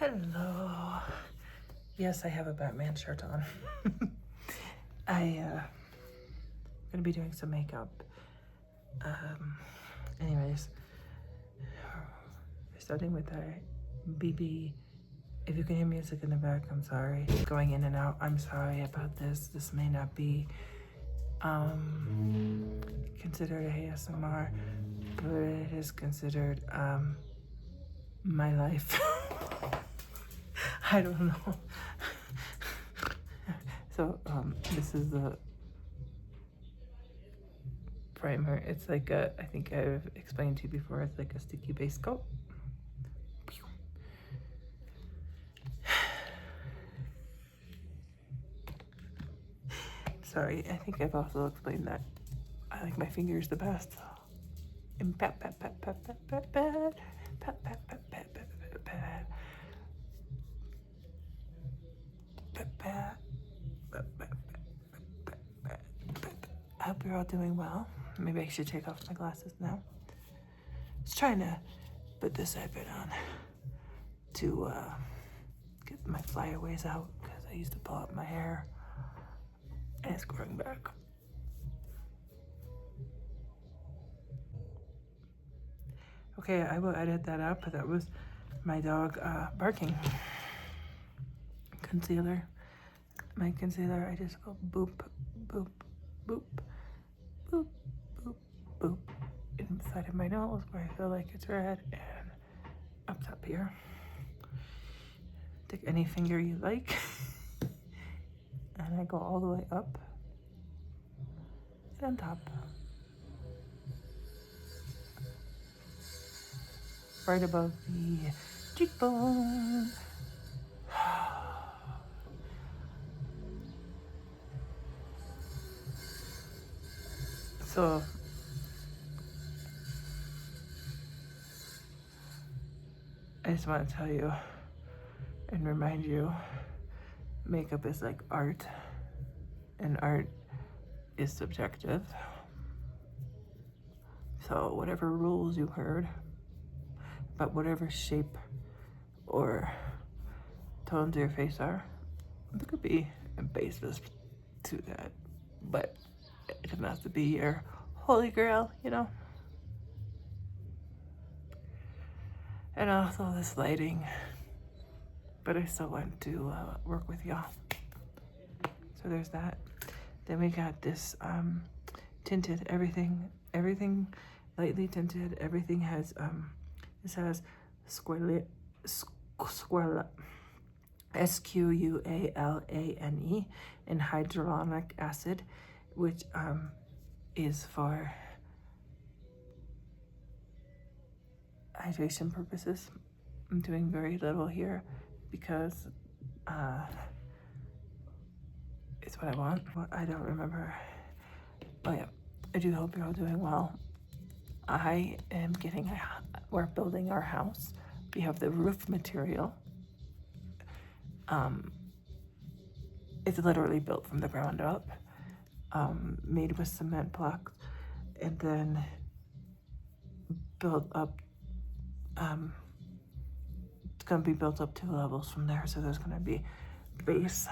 Hello. Yes, I have a Batman shirt on. Gonna be doing some makeup. Anyways, starting with our BB. If you can hear music in the back, I'm sorry. Going in and out, I'm sorry about this. This may not be considered ASMR, but it is considered my life. I don't know. So this is the primer. It's like I think I've explained to you before, it's like a sticky base coat. Sorry, I think I've also explained that I like my fingers the best. And pat, pat, pat, pat, pat, pat, pat, pat, pat, pat, pat, pat, pat, pat. I hope you're all doing well. Maybe I should take off my glasses now. I was trying to put this iPad on to get my flyaways out because I used to pull up my hair and it's growing back. Okay, I will edit that out, but that was my dog barking. Concealer. My concealer, I just go boop, boop, boop, boop, boop, boop. Inside of my nose where I feel like it's red and up top here. Take any finger you like. And I go all the way up and on top. Right above the cheekbone. So I just want to tell you and remind you, makeup is like art, and art is subjective. So whatever rules you heard about whatever shape or tones your face are, there could be a basis to that, but it doesn't have to be your holy grail, you know? And also this lighting, but I still want to work with y'all. So there's that. Then we got this tinted, everything lightly tinted. Everything has this has squalane, SQUALANE, and hyaluronic acid, which is for hydration purposes. I'm doing very little here because it's what I want. I don't remember. Oh yeah, I do hope you're all doing well. I am we're building our house. We have the roof material. It's literally built from the ground up, made with cement blocks, and then built up. It's gonna be built up 2 levels from there, so there's gonna be base.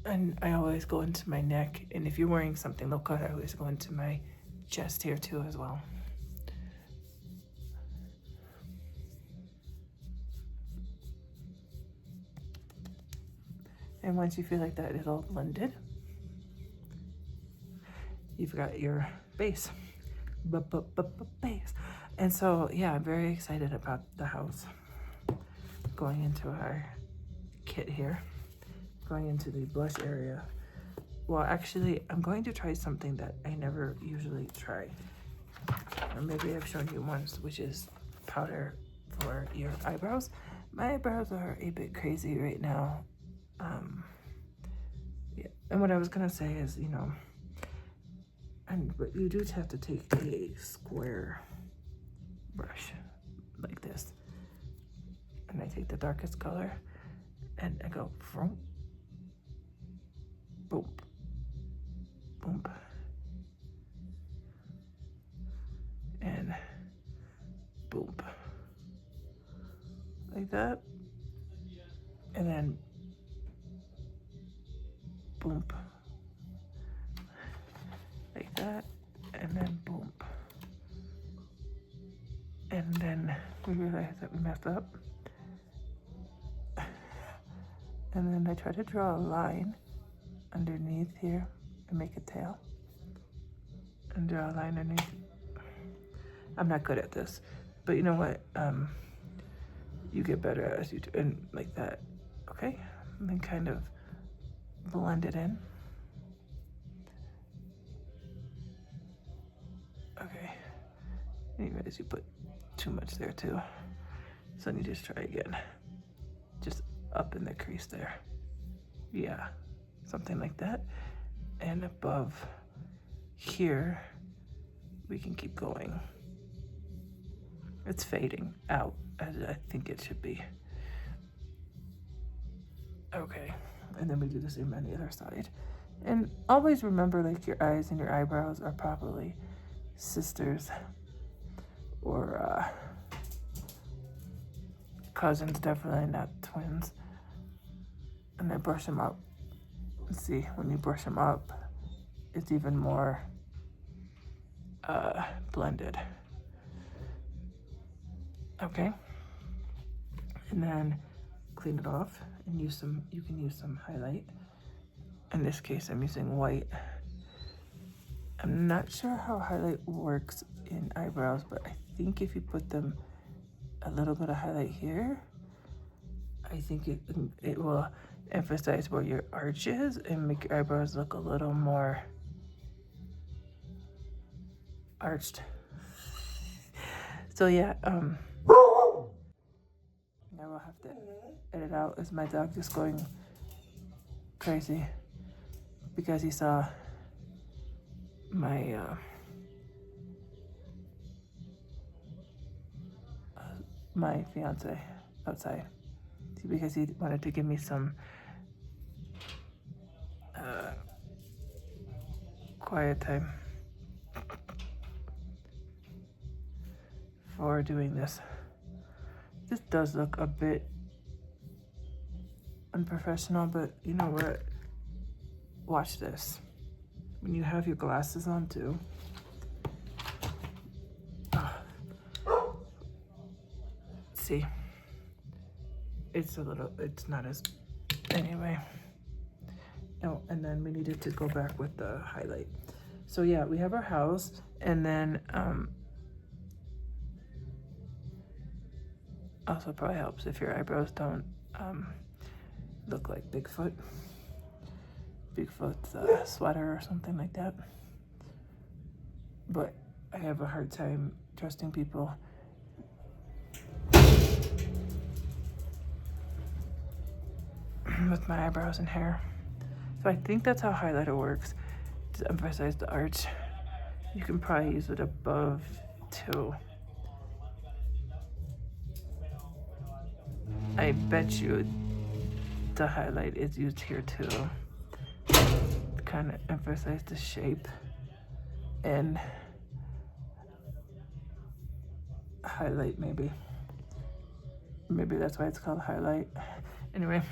And I always go into my neck, and if you're wearing something low cut, I always go into my chest here too as well. And once you feel like that is all blended, you've got your base. Base. And so, yeah, I'm very excited about the house. Going into our kit here. Going into the blush area. Well, actually, I'm going to try something that I never usually try. Or maybe I've shown you once, which is powder for your eyebrows. My eyebrows are a bit crazy right now. Yeah. And what I was gonna say is, you know, but you do have to take a square brush like this. And I take the darkest color and I go from boom, boom. And boom. Like that. And then boom. Like that. And then boom. And then we realized that we messed up. And then I try to draw a line underneath here and make a tail. And draw a line underneath. I'm not good at this, but you know what? You get better as you do, and like that, okay? And then kind of blend it in. Okay. And you realize you put too much there too. So then you just try again. Just up in the crease there. Yeah, something like that. And above here, we can keep going. It's fading out as I think it should be. Okay, and then we do the same on the other side. And always remember, like, your eyes and your eyebrows are probably sisters or cousins, definitely not twins. And I brush them up. See, when you brush them up, it's even more blended. Okay, and then clean it off and use some, you can use some highlight. In this case, I'm using white. I'm not sure how highlight works in eyebrows, but I think if you put them a little bit of highlight here, I think it will emphasize where your arch is and make your eyebrows look a little more arched. So yeah, I will have to edit out. Is my dog just going crazy because he saw my my fiance outside. See, because he wanted to give me some quiet time for doing this. This does look a bit unprofessional, but you know what? Watch this. When you have your glasses on too. See, it's not as, anyway. Oh, and then we needed to go back with the highlight. So yeah, we have our house, and then also probably helps if your eyebrows don't look like Bigfoot's sweater or something like that. But I have a hard time trusting people with my eyebrows and hair. So I think that's how highlighter works, to emphasize the arch. You can probably use it above too. I bet you the highlight is used here too, to kind of emphasize the shape and highlight maybe. Maybe that's why it's called highlight. Anyway,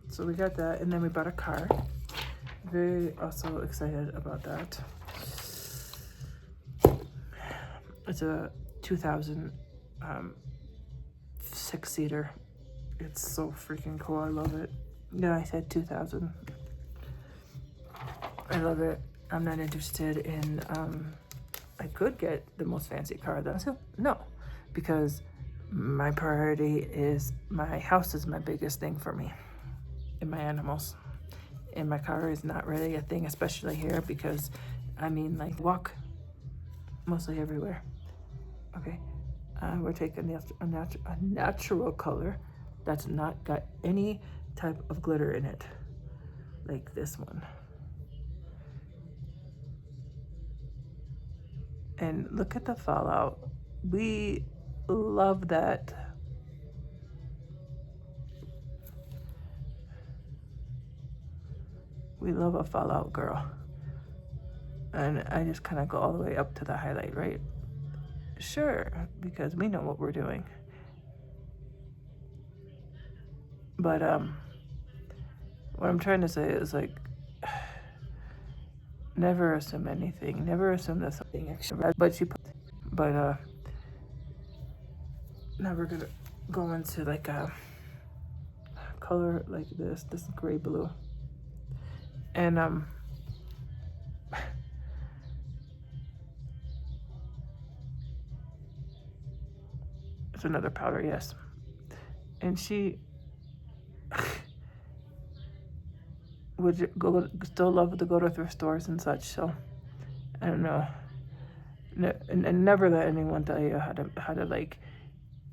so we got that, and then we bought a car. Very also excited about that. It's a 2000 6-seater. It's so freaking cool. I love it. Yeah, I said 2000. I love it. I'm not interested in I could get the most fancy car though. So no, because my priority is my house is my biggest thing for me, and my animals. And my car is not really a thing, especially here, because I mean, like, walk mostly everywhere. Okay, we're taking a natural color that's not got any type of glitter in it, like this one. And look at the fallout. We love that. We love a fallout girl. And I just kind of go all the way up to the highlight, right? Sure, because we know what we're doing. But what I'm trying to say is like, never assume anything. Never assume that something extra. But now we're gonna go into like a color like this gray blue, and it's another powder, yes. And she would still love to go to thrift stores and such. So I don't know. And never let anyone tell you how to like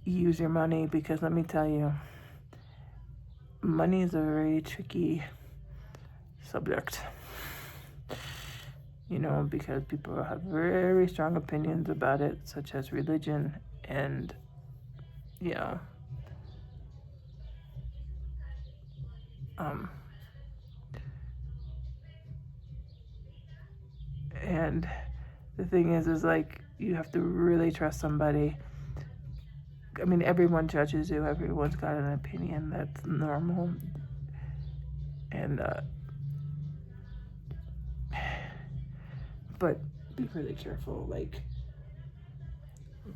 use your money, because let me tell you, money is a very tricky subject. You know, because people have very strong opinions about it, such as religion and, you know, and the thing is like, you have to really trust somebody. I mean, everyone judges you. Everyone's got an opinion. That's normal. And, but be really careful, like,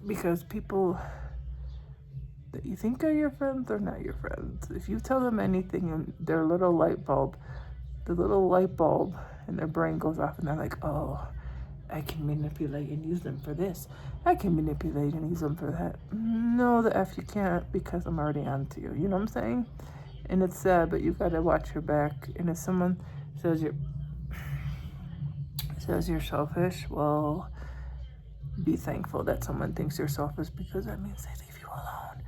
because people that you think are your friends are not your friends. If you tell them anything and their little light bulb, the little light bulb in their brain goes off and they're like, oh, I can manipulate and use them for this. I can manipulate and use them for that. No, the F you can't, because I'm already on to you. You know what I'm saying? And it's sad, but you gotta watch your back. And if someone says you're selfish, well, be thankful that someone thinks you're selfish, because that means they leave you alone.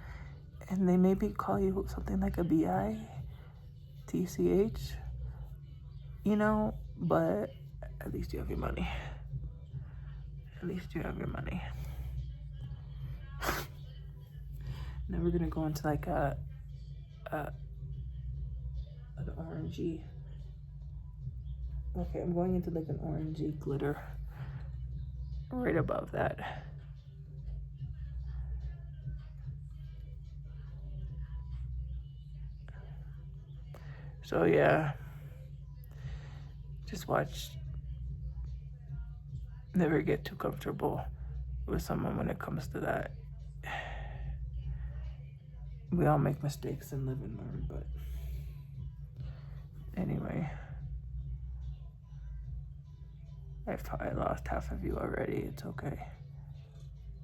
And they maybe call you something like a BITCH, you know, but at least you have your money. At least you have your money. Now we're gonna go into like an orangey. Okay, I'm going into like an orangey glitter right above that. So yeah, just watch. Never get too comfortable with someone when it comes to that. We all make mistakes and live and learn, but anyway, I lost half of you already. It's okay.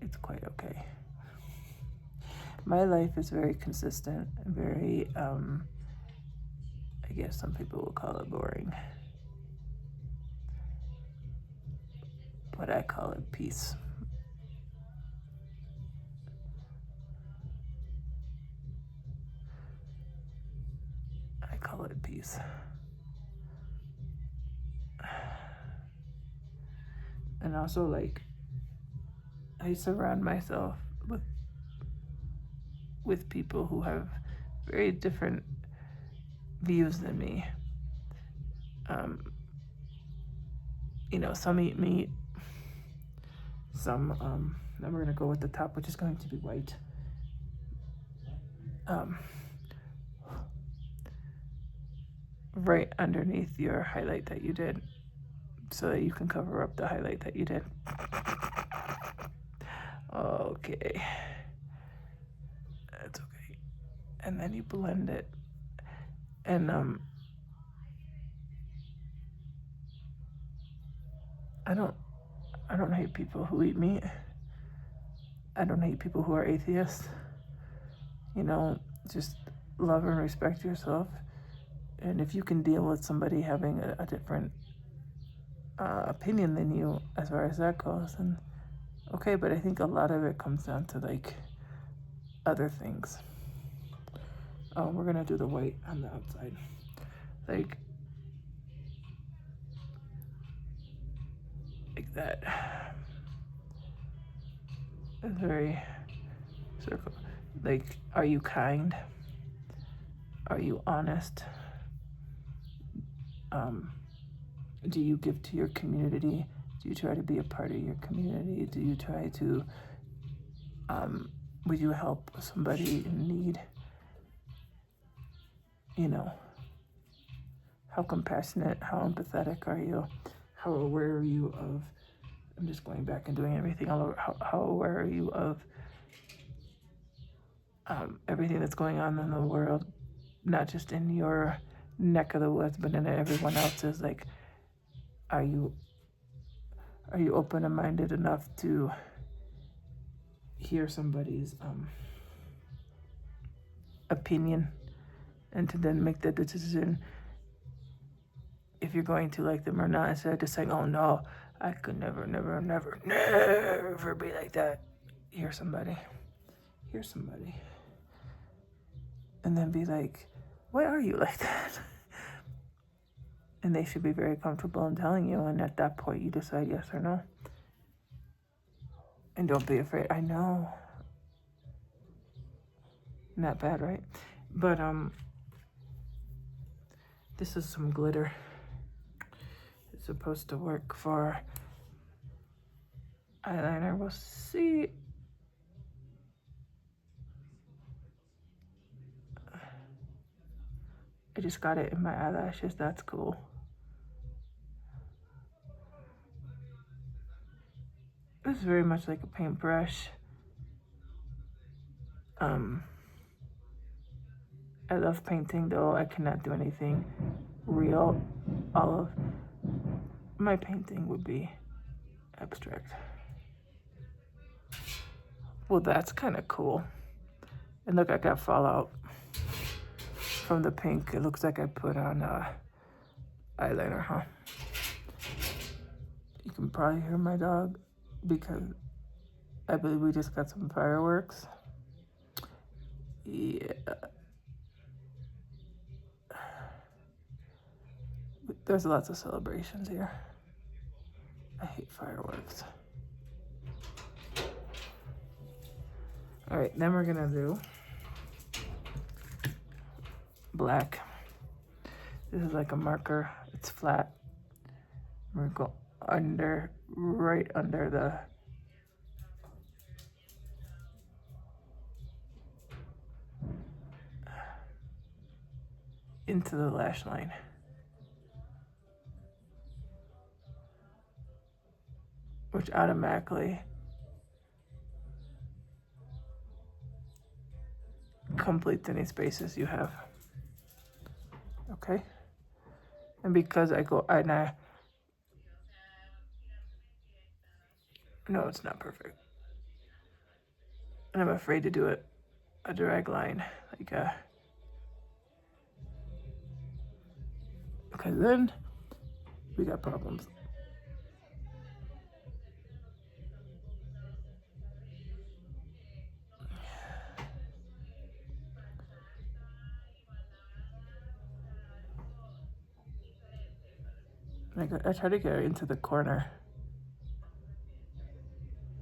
It's quite okay. My life is very consistent, very, I guess some people will call it boring, but I call it peace. I call it peace. And also, like, I surround myself with people who have very different views than me. You know, some eat meat, some, then we're gonna go with the top, which is going to be white. Right underneath your highlight that you did, so that you can cover up the highlight that you did. Okay. That's okay. And then you blend it. And I don't hate people who eat meat. I don't hate people who are atheists. You know, just love and respect yourself. And if you can deal with somebody having a different opinion than you as far as that goes, then okay. But I think a lot of it comes down to like other things. Oh, we're gonna do the white on the outside, like that. It's very circle. Like, are you kind? Are you honest? Do you give to your community? Do you try to be a part of your community? Do you try to would you help somebody in need? You know, how compassionate, how empathetic are you? How aware are you of, I'm just going back and doing everything all over, how aware are you of everything that's going on in the world, not just in your neck of the woods, but in everyone else's? Like, are you open and minded enough to hear somebody's opinion and to then make the decision if you're going to like them or not, instead of just saying, oh no, I could never be like that. Hear somebody, and then be like, why are you like that? And they should be very comfortable in telling you, and at that point you decide yes or no. And don't be afraid. I know, not bad, right? But this is some glitter. It's supposed to work for eyeliner. We'll see. I just got it in my eyelashes. That's cool. This is very much like a paintbrush. I love painting, though I cannot do anything real. All of my painting would be abstract. Well, that's kind of cool. And look, I got fallout from the pink. It looks like I put on eyeliner, huh? You can probably hear my dog because I believe we just got some fireworks. Yeah. There's lots of celebrations here. I hate fireworks. All right, then we're gonna do black. This is like a marker. It's flat. We're gonna go right under the into the lash line. Which automatically completes any spaces you have. Okay? And because I no, it's not perfect. And I'm afraid to do it a drag line, like because then we got problems. Like I try to get into the corner.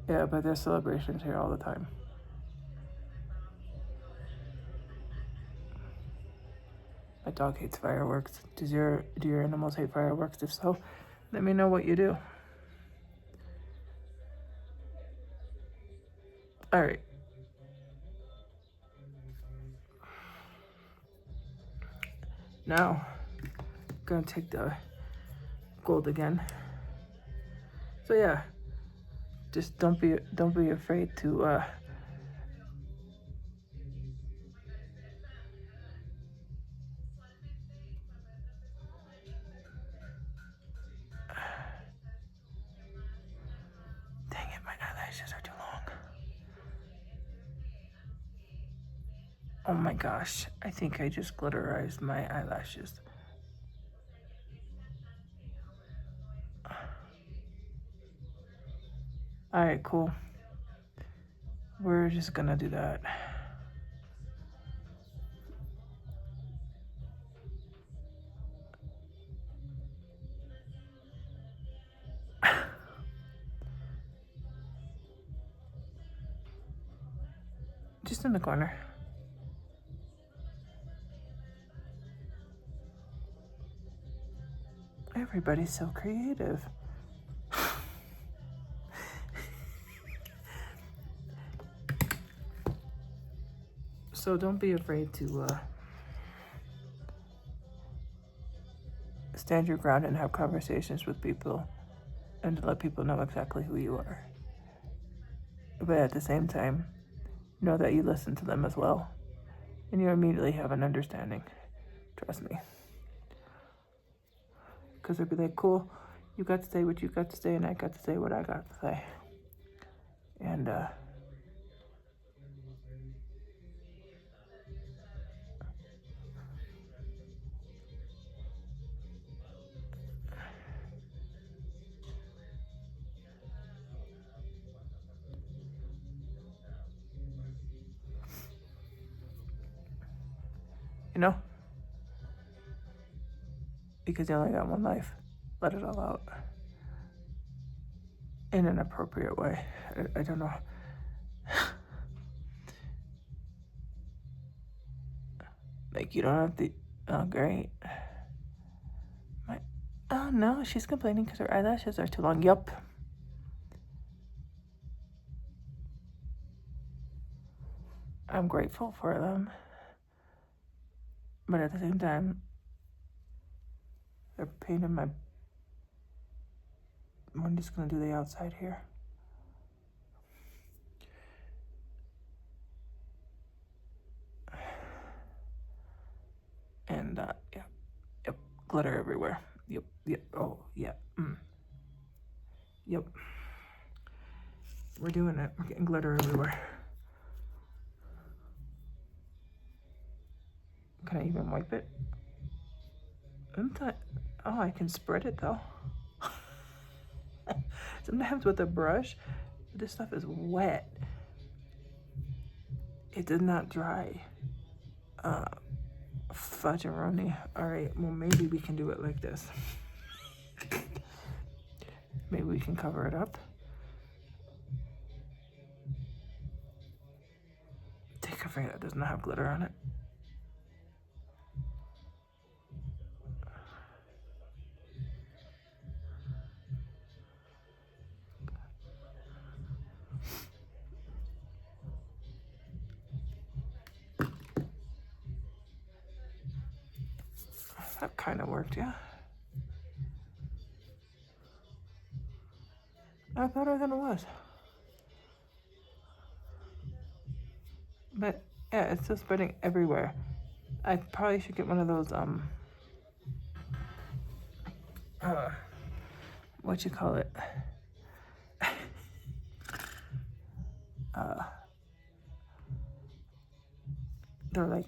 Yeah, but there's celebrations here all the time. My dog hates fireworks. Do your animals hate fireworks? If so, let me know what you do. All right. Now, I'm gonna take the gold again. So yeah, just don't be afraid to dang it, my eyelashes are too long. Oh my gosh, I think I just glitterized my eyelashes. All right, cool. We're just gonna do that. Just in the corner. Everybody's so creative. So don't be afraid to stand your ground and have conversations with people and to let people know exactly who you are. But at the same time, know that you listen to them as well. And you immediately have an understanding. Trust me. Because they'll be like, cool, you got to say what you got to say, and I got to say what I got to say. And, you know, because you only got one life, let it all out in an appropriate way. I don't know. Like, you don't have to. Oh, great. Oh, no, she's complaining because her eyelashes are too long. Yup. I'm grateful for them. But at the same time, they're painting my. I'm just going to do the outside here. And, yeah. Yep. Glitter everywhere. Yep. Oh, yeah. Yep. We're doing it. We're getting glitter everywhere. Can I even wipe it? Oh, I can spread it though. Sometimes with a brush, this stuff is wet. It did not dry. Fudgeroni. Alright, well, maybe we can do it like this. Maybe we can cover it up. Take a finger that does not have glitter on it. That kind of worked, yeah. Better than it was. But yeah, it's still spreading everywhere. I probably should get one of those what you call it? They're like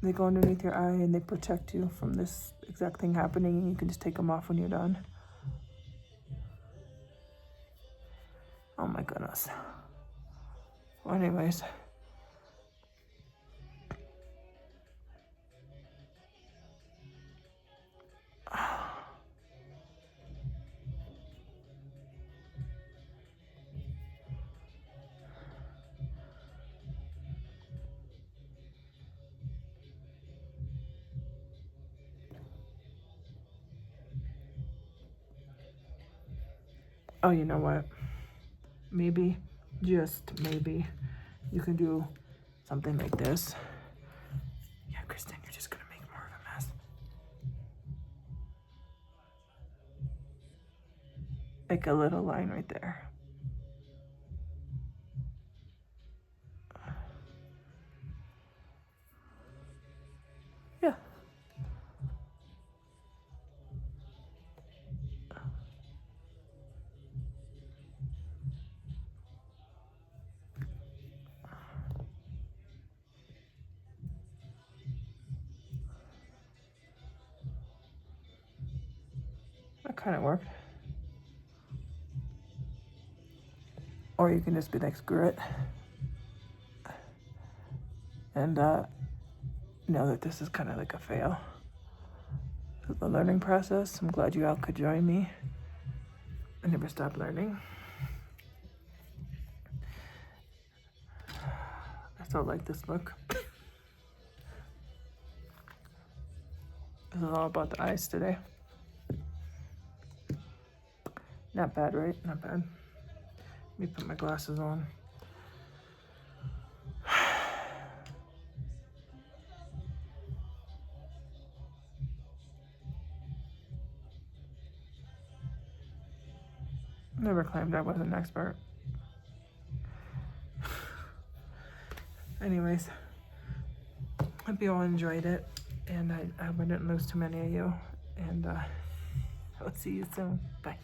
they go underneath your eye and they protect you from this exact thing happening, and you can just take them off when you're done. Oh my goodness. Well, anyways. Oh, you know what? Maybe, just maybe, you can do something like this. Yeah, Kristen, you're just gonna make more of a mess. Like a little line right there. Yeah. That kind of worked. Or you can just be like, screw it. And know that this is kind of like a fail. The learning process. I'm glad you all could join me. I never stopped learning. I still like this book. This is all about the eyes today. Not bad, right? Not bad. Let me put my glasses on. Never claimed I was an expert. Anyways, hope you all enjoyed it, and I hope I didn't lose too many of you, and I'll see you soon. Bye.